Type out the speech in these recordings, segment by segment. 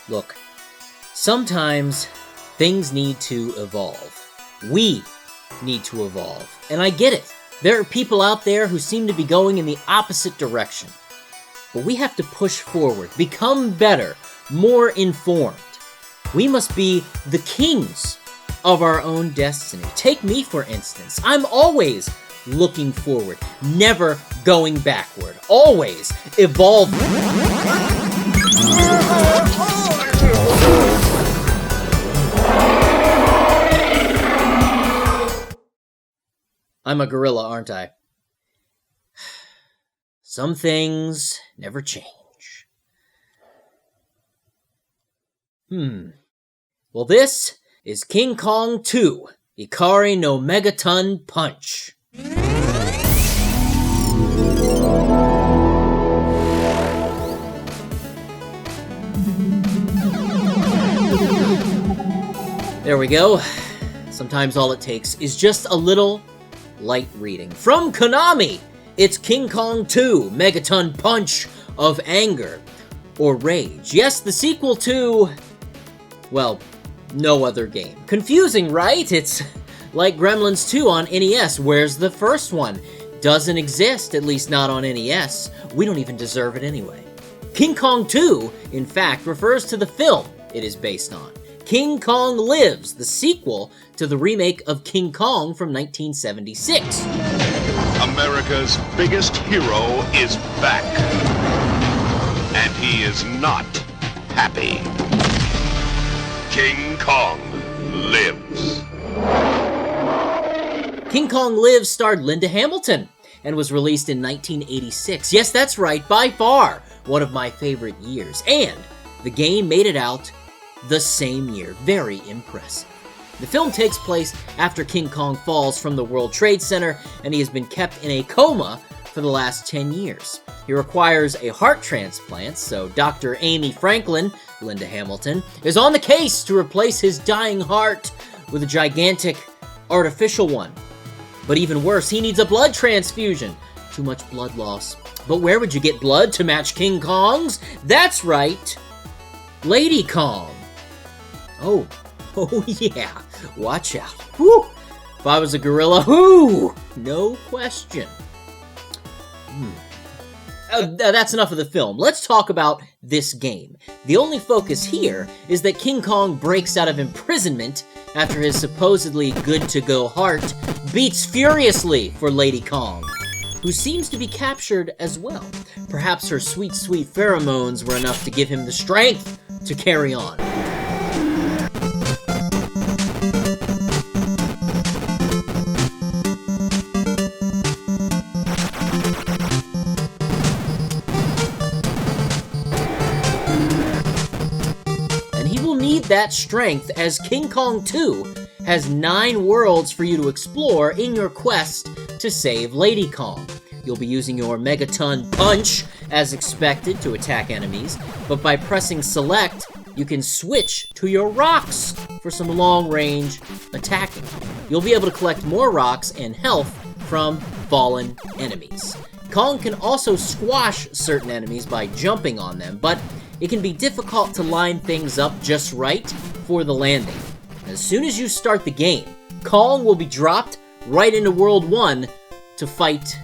Look, sometimes things need to evolve. We need to evolve. And I get it. There are people out there who seem to be going in the opposite direction. But we have to push forward, become better, more informed. We must be the kings of our own destiny. Take me, for instance. I'm always looking forward, never going backward, always evolving. I'm a gorilla, aren't I? Some things never change. Well, this is King Kong 2, Ikari no Megaton Punch. There we go. Sometimes all it takes is just a little light reading. From Konami, it's King Kong 2, Megaton Punch of Anger, or Rage. Yes, the sequel to, well, no other game. Confusing, right? It's like Gremlins 2 on NES. Where's the first one? Doesn't exist, at least not on NES. We don't even deserve it anyway. King Kong 2, in fact, refers to the film it is based on. King Kong Lives, the sequel to the remake of King Kong from 1976. America's biggest hero is back. And he is not happy. King Kong Lives. King Kong Lives starred Linda Hamilton and was released in 1986. Yes, that's right, by far one of my favorite years. And the game made it out the same year. Very impressive. The film takes place after King Kong falls from the World Trade Center, and he has been kept in a coma for the last 10 years. He requires a heart transplant, so Dr. Amy Franklin, Linda Hamilton, is on the case to replace his dying heart with a gigantic artificial one. But even worse, he needs a blood transfusion. Too much blood loss. But where would you get blood to match King Kong's? That's right, Lady Kong. Oh yeah, watch out. Whew. If I was a gorilla, no question. That's enough of the film. Let's talk about this game. The only focus here is that King Kong breaks out of imprisonment after his supposedly good-to-go heart beats furiously for Lady Kong, who seems to be captured as well. Perhaps her sweet, sweet pheromones were enough to give him the strength to carry on. That strength, as King Kong 2 has 9 worlds for you to explore in your quest to save Lady Kong. You'll be using your Megaton Punch, as expected, to attack enemies, but by pressing select, you can switch to your rocks for some long-range attacking. You'll be able to collect more rocks and health from fallen enemies. Kong can also squash certain enemies by jumping on them, but it can be difficult to line things up just right for the landing. As soon as you start the game, Kong will be dropped right into World 1 to fight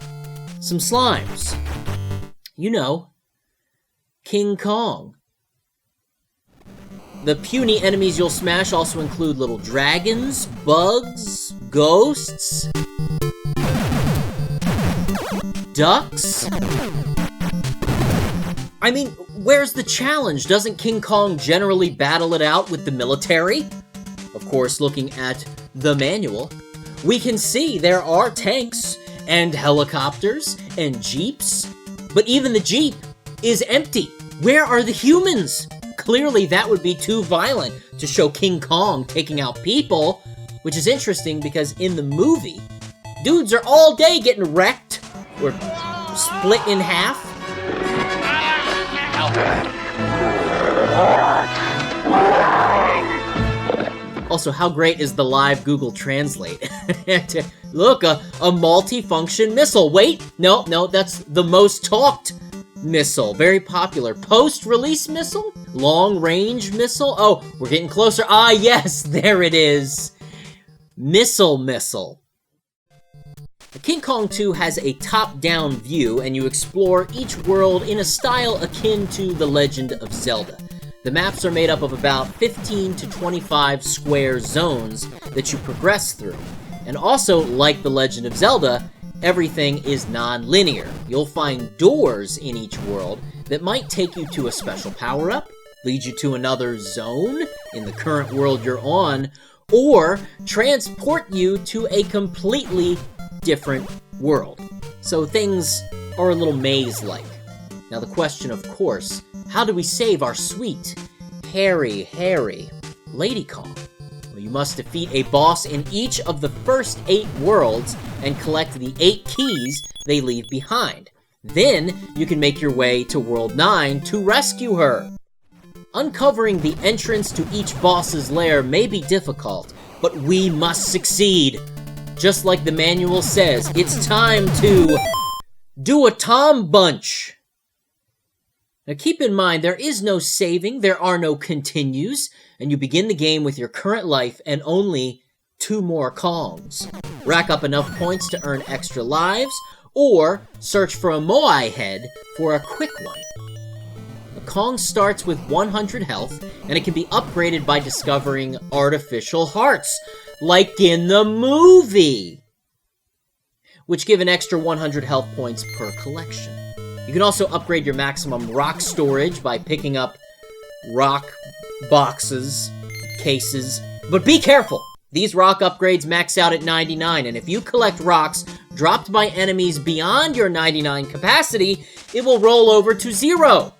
some slimes. You know, King Kong. The puny enemies you'll smash also include little dragons, bugs, ghosts, ducks. I mean, where's the challenge? Doesn't King Kong generally battle it out with the military? Of course, looking at the manual, we can see there are tanks and helicopters and jeeps, but even the jeep is empty. Where are the humans? Clearly that would be too violent to show King Kong taking out people, which is interesting because in the movie, dudes are all day getting wrecked or split in half. Also, how great is the live Google Translate? Look, a multi-function missile. Wait, no, that's the most talked missile, very popular. Post-release missile? Long-range missile? Oh, we're getting closer. Ah, yes, there it is. Missile. King Kong 2 has a top-down view, and you explore each world in a style akin to The Legend of Zelda. The maps are made up of about 15 to 25 square zones that you progress through. And also, like The Legend of Zelda, everything is non-linear. You'll find doors in each world that might take you to a special power-up, lead you to another zone in the current world you're on, or transport you to a completely different world. So things are a little maze-like. Now the question, of course, how do we save our sweet, hairy Lady Kong? Well, you must defeat a boss in each of the first 8 worlds and collect the 8 keys they leave behind. Then you can make your way to World 9 to rescue her. Uncovering the entrance to each boss's lair may be difficult, but we must succeed. Just like the manual says, it's time to do a Tom Bunch. Now keep in mind, there is no saving, there are no continues, and you begin the game with your current life and only 2 more Kongs. Rack up enough points to earn extra lives, or search for a Moai head for a quick one. The Kong starts with 100 health, and it can be upgraded by discovering artificial hearts, like in the movie, which give an extra 100 health points per collection. You can also upgrade your maximum rock storage by picking up rock boxes, cases, but be careful! These rock upgrades max out at 99, and if you collect rocks dropped by enemies beyond your 99 capacity, it will roll over to 0.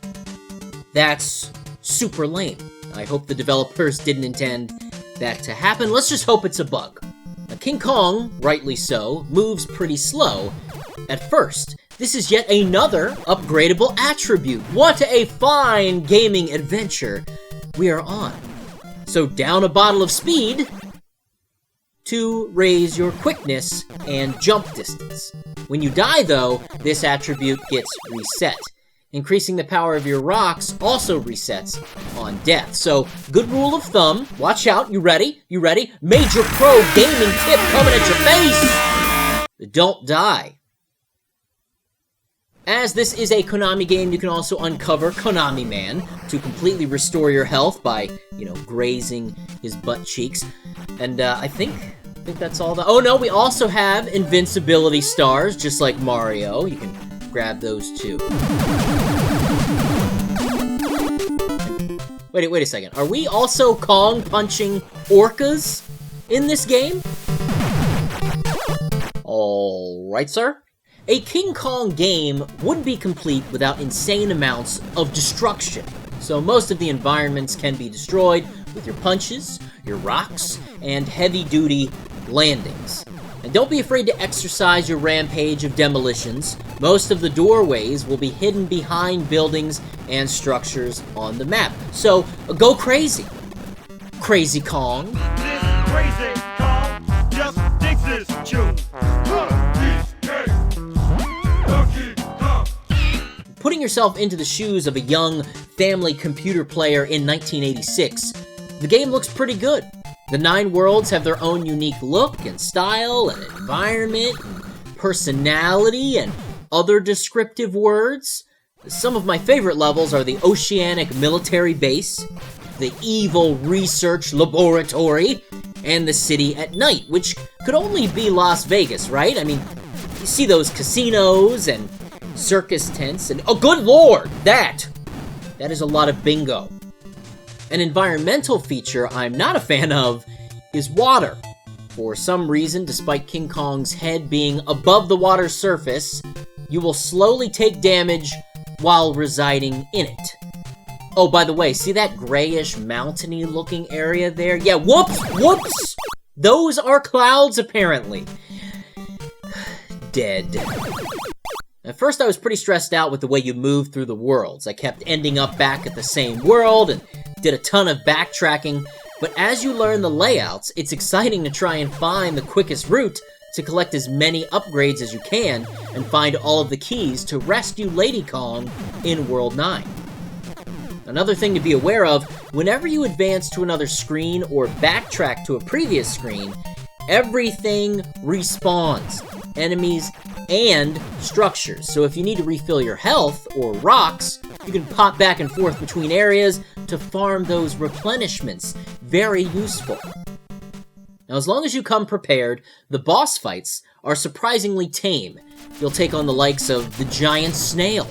That's super lame. I hope the developers didn't intend that to happen. Let's just hope it's a bug. Now, King Kong, rightly so, moves pretty slow at first. This is yet another upgradable attribute. What a fine gaming adventure we are on. So down a bottle of speed to raise your quickness and jump distance. When you die, though, this attribute gets reset. Increasing the power of your rocks also resets on death. So, good rule of thumb, watch out, you ready? You ready? Major pro gaming tip coming at your face! Don't die. As this is a Konami game, you can also uncover Konami Man to completely restore your health by, grazing his butt cheeks. And I think that's all the... Oh no, we also have invincibility stars, just like Mario. You can grab those too. Wait a second. Are we also Kong punching orcas in this game? Alright, sir. A King Kong game wouldn't be complete without insane amounts of destruction. So most of the environments can be destroyed with your punches, your rocks, and heavy-duty landings. And don't be afraid to exercise your rampage of demolitions. Most of the doorways will be hidden behind buildings and structures on the map. So, go crazy. Crazy Kong. This crazy Kong just digs this tune. Putting yourself into the shoes of a young family computer player in 1986, the game looks pretty good. The 9 worlds have their own unique look and style and environment and personality and other descriptive words. Some of my favorite levels are the Oceanic Military Base, the Evil Research Laboratory, and the City at Night, which could only be Las Vegas, right? I mean, you see those casinos and circus tents and... Oh, good lord! That is a lot of bingo. An environmental feature I'm not a fan of is water. For some reason, despite King Kong's head being above the water's surface, you will slowly take damage while residing in it. Oh, by the way, see that grayish, mountainy looking area there? Yeah, whoops! Those are clouds, apparently. Dead. At first, I was pretty stressed out with the way you moved through the worlds. I kept ending up back at the same world and did a ton of backtracking, but as you learn the layouts, it's exciting to try and find the quickest route to collect as many upgrades as you can and find all of the keys to rescue Lady Kong in World 9. Another thing to be aware of, whenever you advance to another screen or backtrack to a previous screen, everything respawns, enemies and structures. So if you need to refill your health or rocks, you can pop back and forth between areas to farm those replenishments. Very useful. Now, as long as you come prepared, the boss fights are surprisingly tame. You'll take on the likes of the giant snail,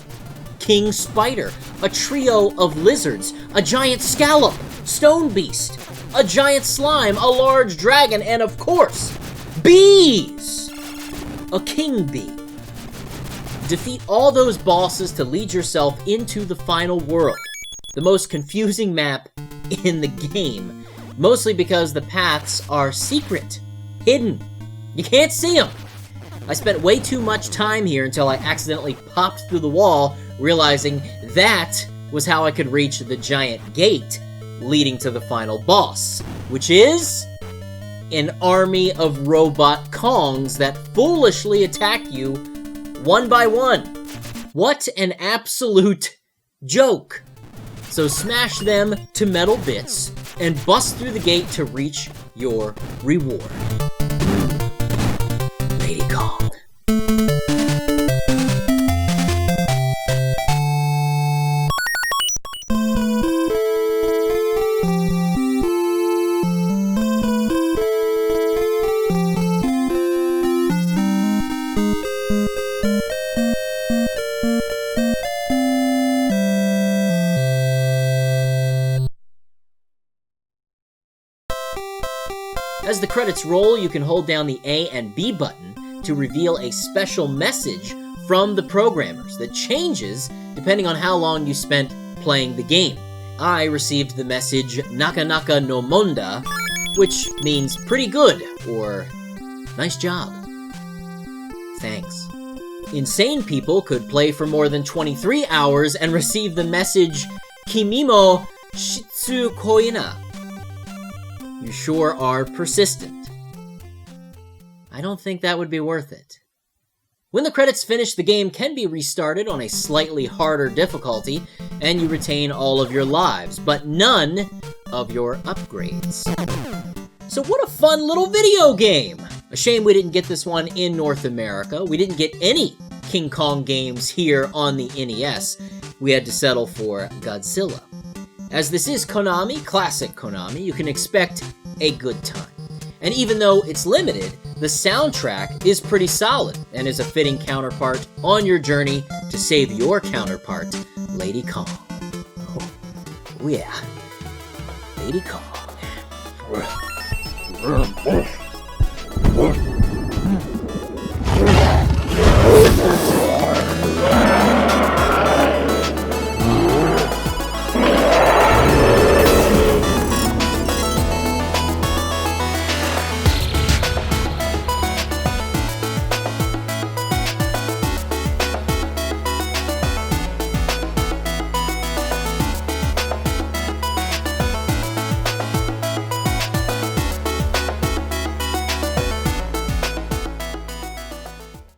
King Spider, a trio of lizards, a giant scallop, stone beast, a giant slime, a large dragon, and of course, bees! A king bee. Defeat all those bosses to lead yourself into the final world, the most confusing map in the game, mostly because the paths are secret, hidden. You can't see them. I spent way too much time here until I accidentally popped through the wall, realizing that was how I could reach the giant gate leading to the final boss, which is an army of robot Kongs that foolishly attack you one by one. What an absolute joke. So smash them to metal bits and bust through the gate to reach your reward. Lady Kong. As the credits roll, you can hold down the A and B button to reveal a special message from the programmers that changes depending on how long you spent playing the game. I received the message Naka Naka no Monda, which means pretty good, or nice job. Thanks. Insane people could play for more than 23 hours and receive the message Kimi mo shitsukoina. You sure are persistent. I don't think that would be worth it. When the credits finish, the game can be restarted on a slightly harder difficulty, and you retain all of your lives, but none of your upgrades. So what a fun little video game! A shame we didn't get this one in North America. We didn't get any King Kong games here on the NES. We had to settle for Godzilla. As this is Konami, classic Konami, you can expect a good time. And even though it's limited, the soundtrack is pretty solid and is a fitting counterpart on your journey to save your counterpart, Lady Kong. Oh yeah, Lady Kong.